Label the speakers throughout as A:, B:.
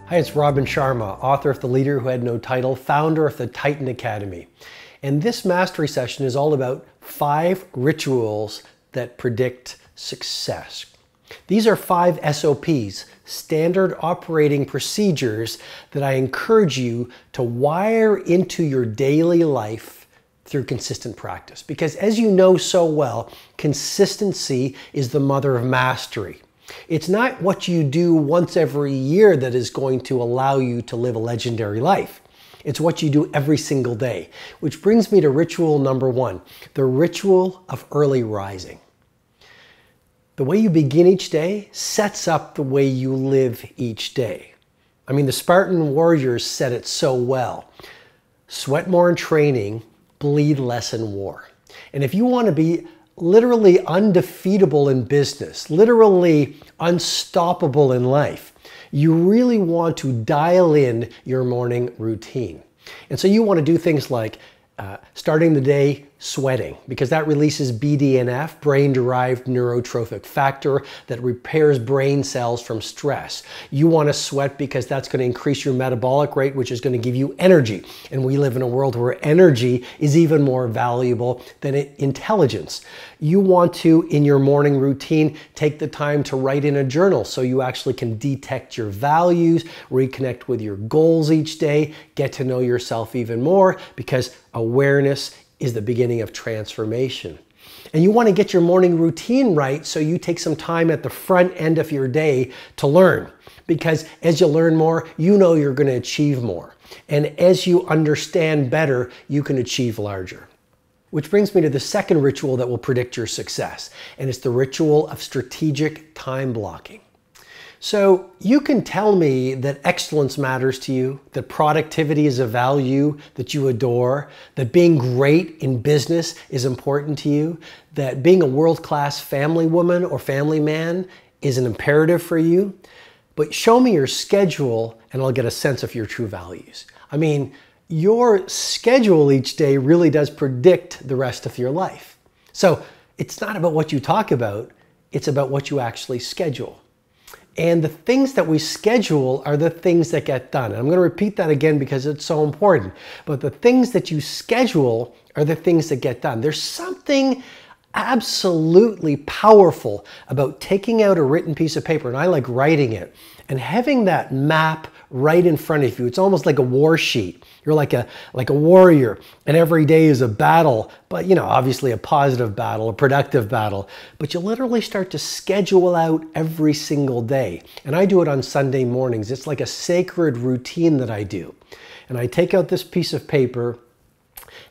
A: Hi, it's Sharma, author of The Leader Who Had No Title, founder of the Titan Academy. And this mastery session is all about 5 rituals that predict success. These are 5 SOPs, standard operating procedures, that I encourage you to wire into your daily life through consistent practice. Because as you know so well, consistency is the mother of mastery. It's not what you do once every year that is going to allow you to live a legendary life. It's what you do every single day. Which brings me to ritual number 1, the ritual of early rising. The way you begin each day sets up the way you live each day. I mean, the Spartan warriors said it so well. Sweat more in training, bleed less in war. And if you want to be literally undefeatable in business, literally unstoppable in life, you really want to dial in your morning routine. And so you want to do things like starting the day sweating, because that releases BDNF, brain-derived neurotrophic factor, that repairs brain cells from stress. You want to sweat because that's going to increase your metabolic rate, which is going to give you energy. And we live in a world where energy is even more valuable than intelligence. You want to, in your morning routine, take the time to write in a journal so you actually can detect your values, reconnect with your goals each day, get to know yourself even more, because awareness is the beginning of transformation. And you want to get your morning routine right, so you take some time at the front end of your day to learn. Because as you learn more, you know you're going to achieve more. And as you understand better, you can achieve larger. Which brings me to the second ritual that will predict your success. And it's the ritual of strategic time blocking. So you can tell me that excellence matters to you, that productivity is a value that you adore, that being great in business is important to you, that being a world-class family woman or family man is an imperative for you. But show me your schedule and I'll get a sense of your true values. I mean, your schedule each day really does predict the rest of your life. So it's not about what you talk about, it's about what you actually schedule. And the things that we schedule are the things that get done. And I'm going to repeat that again because it's so important. But the things that you schedule are the things that get done. There's something absolutely powerful about taking out a written piece of paper, and I like writing it, and having that map right in front of you. It's almost like a war sheet. You're like a warrior, and every day is a battle, but obviously a positive battle, a productive battle. But you literally start to schedule out every single day. And I do it on Sunday mornings. It's like a sacred routine that I do. And I take out this piece of paper,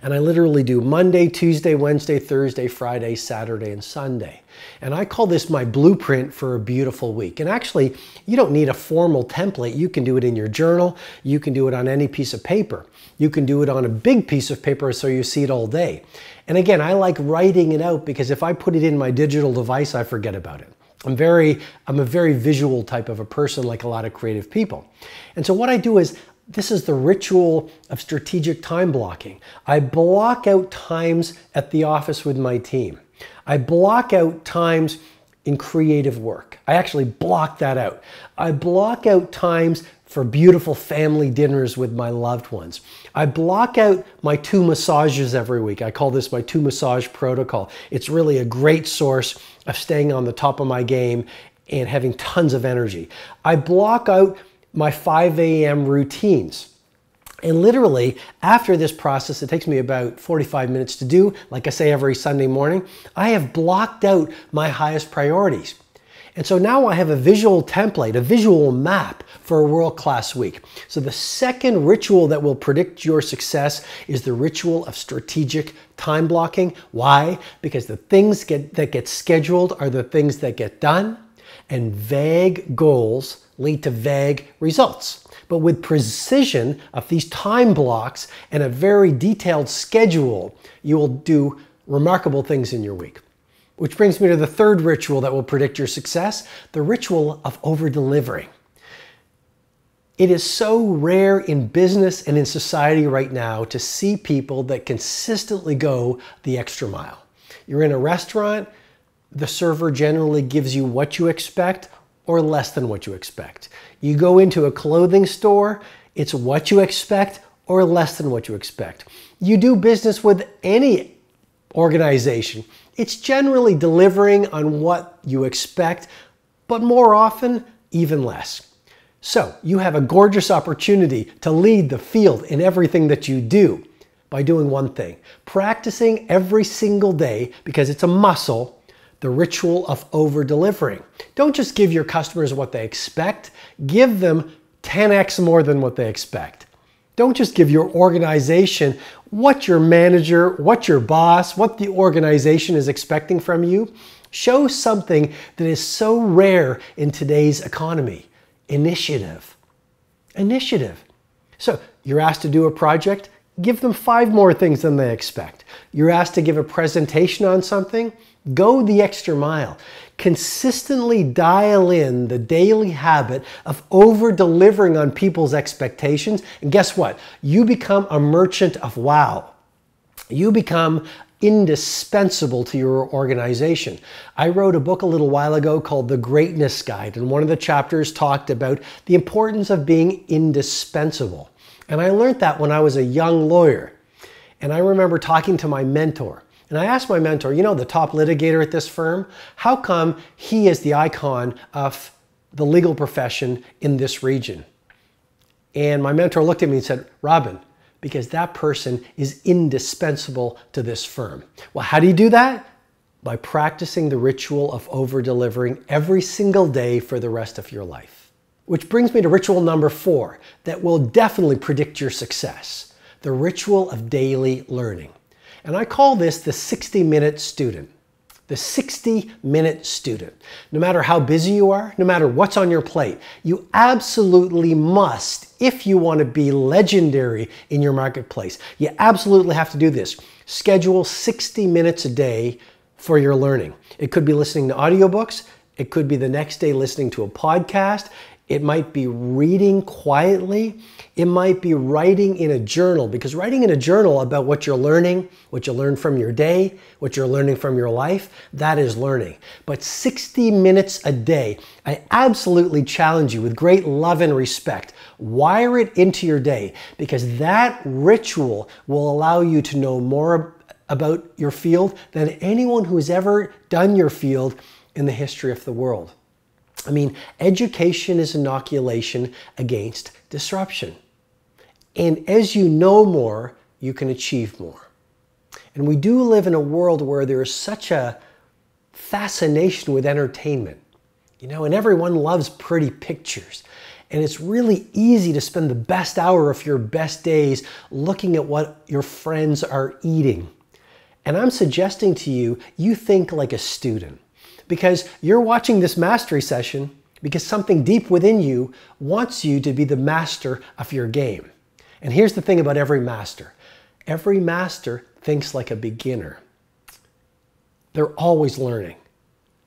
A: and I literally do Monday, Tuesday, Wednesday, Thursday, Friday, Saturday, and Sunday. And I call this my blueprint for a beautiful week. And actually, you don't need a formal template. You can do it in your journal. You can do it on any piece of paper. You can do it on a big piece of paper so you see it all day. And again, I like writing it out because if I put it in my digital device, I forget about it. I'm a very visual type of a person, like a lot of creative people. And so what I do is, this is the ritual of strategic time blocking. I block out times at the office with my team. I block out times in creative work. I actually block that out. I block out times for beautiful family dinners with my loved ones. I block out my 2 massages every week. I call this my 2 massage protocol. It's really a great source of staying on the top of my game and having tons of energy. I block out my 5 a.m. routines. And literally, after this process, it takes me about 45 minutes to do, like I say every Sunday morning, I have blocked out my highest priorities. And so now I have a visual template, a visual map for a world-class week. So the second ritual that will predict your success is the ritual of strategic time blocking. Why? Because the things that get scheduled are the things that get done, and vague goals lead to vague results. But with precision of these time blocks and a very detailed schedule, you will do remarkable things in your week. Which brings me to the third ritual that will predict your success, the ritual of over-delivering. It is so rare in business and in society right now to see people that consistently go the extra mile. You're in a restaurant, the server generally gives you what you expect or less than what you expect. You go into a clothing store, it's what you expect or less than what you expect. You do business with any organization, it's generally delivering on what you expect, but more often, even less. So you have a gorgeous opportunity to lead the field in everything that you do by doing one thing, practicing every single day, because it's a muscle, the ritual of over-delivering. Don't just give your customers what they expect, give them 10x more than what they expect. Don't just give your organization what your manager, what your boss, what the organization is expecting from you. Show something that is so rare in today's economy. Initiative. Initiative. So you're asked to do a project, give them 5 more things than they expect. You're asked to give a presentation on something, go the extra mile. Consistently dial in the daily habit of over-delivering on people's expectations. And guess what? You become a merchant of wow. You become indispensable to your organization. I wrote a book a little while ago called The Greatness Guide, and one of the chapters talked about the importance of being indispensable. And I learned that when I was a young lawyer. And I remember talking to my mentor. And I asked my mentor, you know, the top litigator at this firm, how come he is the icon of the legal profession in this region? And my mentor looked at me and said, Robin, because that person is indispensable to this firm. Well, how do you do that? By practicing the ritual of over-delivering every single day for the rest of your life. Which brings me to ritual number 4 that will definitely predict your success. The ritual of daily learning. And I call this the 60-minute student. The 60-minute student. No matter how busy you are, no matter what's on your plate, you absolutely must, if you want to be legendary in your marketplace, you absolutely have to do this. Schedule 60 minutes a day for your learning. It could be listening to audiobooks. It could be the next day listening to a podcast. It might be reading quietly. It might be writing in a journal, because writing in a journal about what you're learning, what you learned from your day, what you're learning from your life, that is learning. But 60 minutes a day, I absolutely challenge you with great love and respect. Wire it into your day, because that ritual will allow you to know more about your field than anyone who's ever done your field in the history of the world. I mean, education is inoculation against disruption. And as you know more, you can achieve more. And we do live in a world where there is such a fascination with entertainment, you know, and everyone loves pretty pictures. And it's really easy to spend the best hour of your best days looking at what your friends are eating. And I'm suggesting to you, you think like a student. Because you're watching this mastery session because something deep within you wants you to be the master of your game. And here's the thing about every master. Every master thinks like a beginner. They're always learning.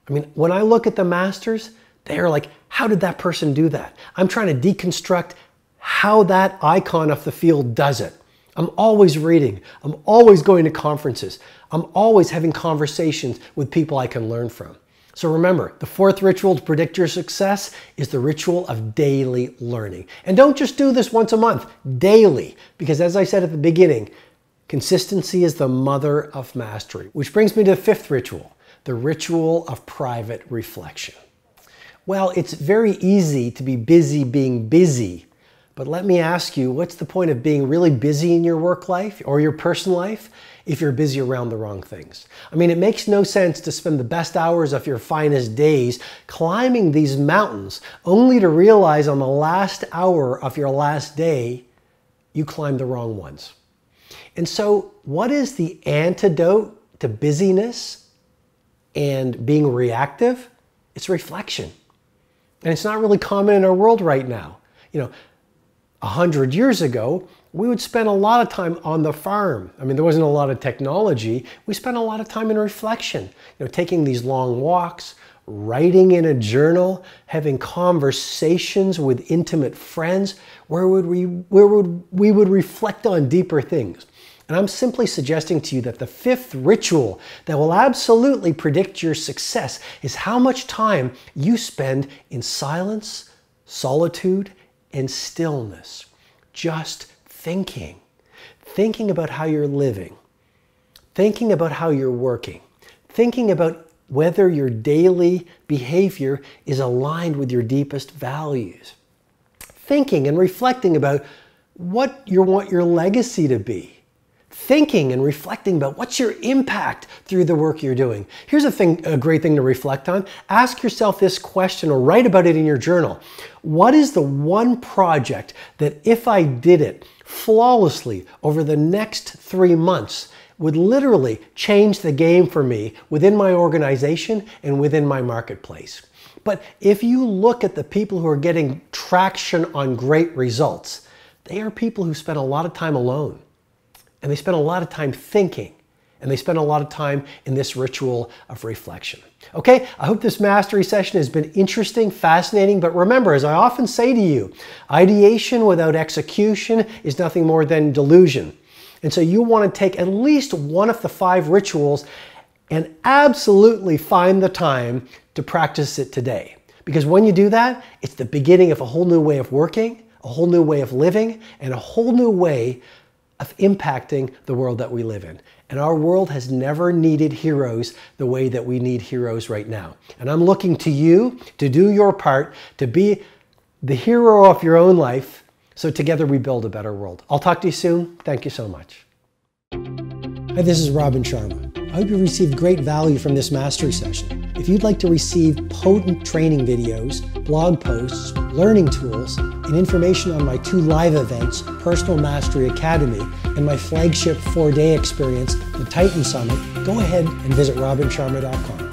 A: I mean, when I look at the masters, they're like, how did that person do that? I'm trying to deconstruct how that icon of the field does it. I'm always reading. I'm always going to conferences. I'm always having conversations with people I can learn from. So remember, the 4th ritual to predict your success is the ritual of daily learning. And don't just do this once a month, daily. Because as I said at the beginning, consistency is the mother of mastery. Which brings me to the 5th ritual, the ritual of private reflection. Well, it's very easy to be busy being busy. But let me ask you, what's the point of being really busy in your work life or your personal life if you're busy around the wrong things? I mean, it makes no sense to spend the best hours of your finest days climbing these mountains only to realize on the last hour of your last day, you climbed the wrong ones. And so what is the antidote to busyness and being reactive? It's reflection. And it's not really common in our world right now. You know, 100 years ago, we would spend a lot of time on the farm. I mean, there wasn't a lot of technology. We spent a lot of time in reflection, you know, taking these long walks, writing in a journal, having conversations with intimate friends where we would reflect on deeper things. And I'm simply suggesting to you that the fifth ritual that will absolutely predict your success is how much time you spend in silence, solitude, and stillness. Just thinking. Thinking about how you're living. Thinking about how you're working. Thinking about whether your daily behavior is aligned with your deepest values. Thinking and reflecting about what you want your legacy to be. Thinking and reflecting about what's your impact through the work you're doing. Here's a great thing to reflect on. Ask yourself this question or write about it in your journal. What is the one project that if I did it flawlessly over the next 3 months would literally change the game for me within my organization and within my marketplace? But if you look at the people who are getting traction on great results, they are people who spend a lot of time alone. And they spend a lot of time thinking. And they spend a lot of time in this ritual of reflection. Okay, I hope this mastery session has been interesting, fascinating, but remember, as I often say to you, ideation without execution is nothing more than delusion. And so you want to take at least one of the 5 rituals and absolutely find the time to practice it today. Because when you do that, it's the beginning of a whole new way of working, a whole new way of living, and a whole new way of impacting the world that we live in. And our world has never needed heroes the way that we need heroes right now. And I'm looking to you to do your part, to be the hero of your own life, so together we build a better world. I'll talk to you soon. Thank you so much. Hi, this is Robin Sharma. I hope you received great value from this mastery session. If you'd like to receive potent training videos, blog posts, learning tools, and information on my 2 live events, Personal Mastery Academy and my flagship 4-day experience, the Titan Summit, go ahead and visit robinsharma.com.